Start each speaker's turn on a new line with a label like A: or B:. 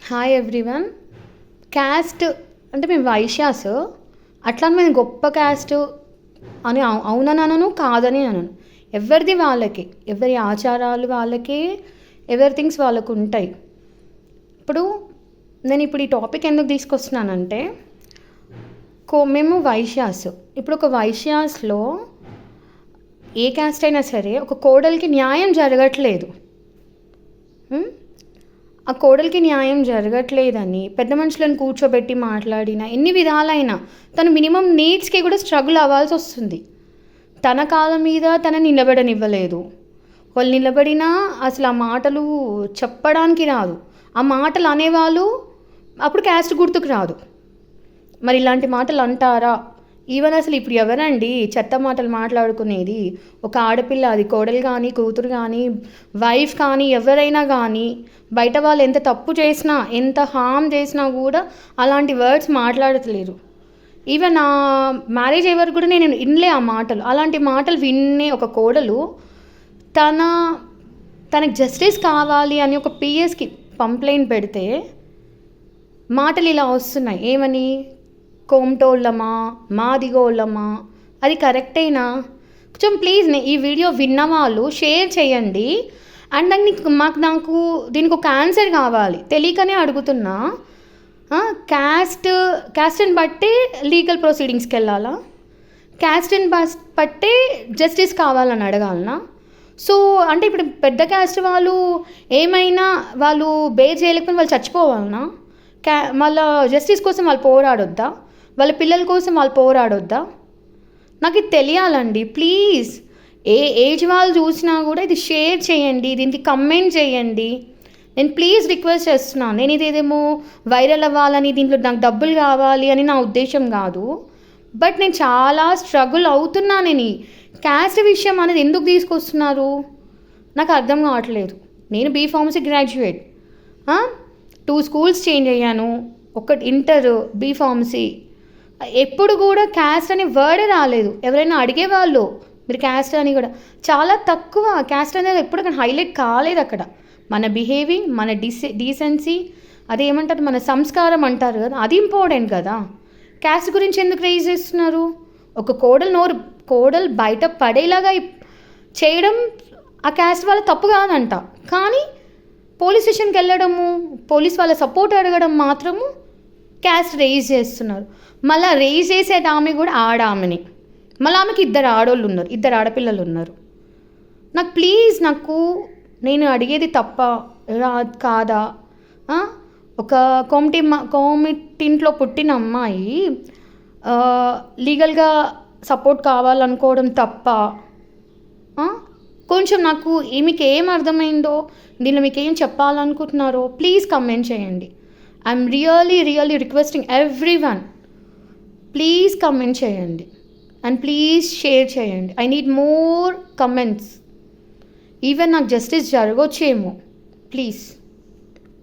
A: Hi everyone. Caste అంటే మేము వైశ్యాస్, అట్లా మేము గొప్ప క్యాస్ట్ అని అవునని అనను, కాదని అనను. ఎవరిది వాళ్ళకి, ఎవరి ఆచారాలు వాళ్ళకి, ఎవరి థింగ్స్ వాళ్ళకు ఉంటాయి. ఇప్పుడు నేను ఈ టాపిక్ ఎందుకు తీసుకొస్తున్నానంటే, మేము వైశ్యాస్. ఇప్పుడు ఒక వైశ్యాస్లో ఏ క్యాస్ట్ అయినా సరే ఒక కోడలికి న్యాయం జరగట్లేదు. ఆ కోడలికి న్యాయం జరగట్లేదని పెద్ద మనుషులను కూర్చోబెట్టి మాట్లాడిన ఎన్ని విధాలైనా తను మినిమం నీడ్స్కి కూడా స్ట్రగుల్ అవ్వాల్సి వస్తుంది. తన కాళ్ళ మీద తన నిలబడనివ్వలేదు. వాళ్ళు నిలబడినా అసలు ఆ మాటలు చెప్పడానికి రాదు. ఆ మాటలు అనేవాళ్ళు అప్పుడు క్యాస్ట్ గుర్తుకు రాదు. మరి ఇలాంటి మాటలు అంటారా? ఈవెన్ అసలు ఇప్పుడు ఎవరండి చెత్త మాటలు మాట్లాడుకునేది? ఒక ఆడపిల్ల, అది కోడలు కానీ, కూతురు కానీ, వైఫ్ కానీ, ఎవరైనా కానీ బయట వాళ్ళు ఎంత తప్పు చేసినా, ఎంత హామ్ చేసినా కూడా అలాంటి వర్డ్స్ మాట్లాడట్లేరు. ఈవెన్ నా మ్యారేజ్ అయ్యే వరకు కూడా నేను వినలే ఆ మాటలు. అలాంటి మాటలు విన్నే ఒక కోడలు తనకి జస్టిస్ కావాలి అని ఒక పిఎస్కి కంప్లైంట్ పెడితే మాటలు ఇలా వస్తున్నాయి. ఏమని? కోమటోళ్ళమా, మాదిగోళ్ళమా? అది కరెక్టేనా? కొంచెం ప్లీజ్ ఈ వీడియో విన్న వాళ్ళు షేర్ చేయండి. అండ్ నాకు దీనికి ఒక ఆన్సర్ కావాలి. తెలియకనే అడుగుతున్నా. క్యాస్ట్ని బట్టి లీగల్ ప్రొసీడింగ్స్కి వెళ్ళాలా? క్యాస్ట్ని బట్టి జస్టిస్ కావాలని అడగాలనా? సో అంటే ఇప్పుడు పెద్ద క్యాస్ట్ వాళ్ళు ఏమైనా వాళ్ళు బేర్ చేయలేకపోయినా వాళ్ళు చచ్చిపోవాలనా? మళ్ళీ జస్టిస్ కోసం వాళ్ళు పోరాడొద్దా? వాళ్ళ పిల్లల కోసం వాళ్ళు పోరాడొద్దా? నాకు ఇది తెలియాలండి. ప్లీజ్ ఏ ఏజ్ వాళ్ళు చూసినా కూడా ఇది షేర్ చేయండి, దీనికి కమెంట్ చేయండి. నేను ప్లీజ్ రిక్వెస్ట్ చేస్తున్నాను. నేను ఇదేమో వైరల్ అవ్వాలని, దీంట్లో నాకు డబ్బులు కావాలి అని నా ఉద్దేశం కాదు. బట్ నేను చాలా స్ట్రగుల్ అవుతున్నా. నేను క్యాస్ట్ విషయం అనేది ఎందుకు తీసుకొస్తున్నారు నాకు అర్థం కావట్లేదు. నేను బీఫార్మసీ గ్రాడ్యుయేట్, 2 స్కూల్స్ చేంజ్ అయ్యాను. ఒకటి ఇంటర్, బీఫార్మసీ. ఎప్పుడు కూడా క్యాస్ట్ అనే వర్డే రాలేదు. ఎవరైనా అడిగేవాళ్ళు మీరు క్యాస్ట్ అని కూడా చాలా తక్కువ. క్యాస్ట్ అనేది ఎప్పుడు అక్కడ హైలైట్ కాలేదు. అక్కడ మన బిహేవింగ్, మన డీసెన్సీ, అదేమంటారు, మన సంస్కారం అంటారు కదా, అది ఇంపార్టెంట్ కదా. క్యాస్ట్ గురించి ఎందుకు రేజ్ చేస్తున్నారు? ఒక కోడలు బయట పడేలాగా చేయడం ఆ క్యాస్ట్ వాళ్ళ తప్పు కాదంట. కానీ పోలీస్ స్టేషన్కి వెళ్ళడము, పోలీస్ వాళ్ళ సపోర్ట్ అడగడం మాత్రము క్యాస్ట్ రేజ్ చేస్తున్నారు. మళ్ళీ రేజ్ చేసేట ఆమె కూడా ఆడామెని. మళ్ళీ ఆమెకి 2 ఆడోళ్ళు ఉన్నారు, 2 ఆడపిల్లలు ఉన్నారు. నాకు ప్లీజ్, నేను అడిగేది తప్ప కాదా? ఒక కోమిటింట్లో పుట్టిన అమ్మాయి లీగల్గా సపోర్ట్ కావాలనుకోవడం తప్ప? కొంచెం నాకు మీకు ఏం అర్థమైందో, దీనిలో మీకు ఏం చెప్పాలనుకుంటున్నారో ప్లీజ్ కమెంట్ చేయండి. I'm really requesting everyone, please comment చేయండి అండ్ ప్లీజ్ షేర్ చేయండి. I need more comments. Even నాకు జస్టిస్ జరగొచ్చేమో. ప్లీజ్.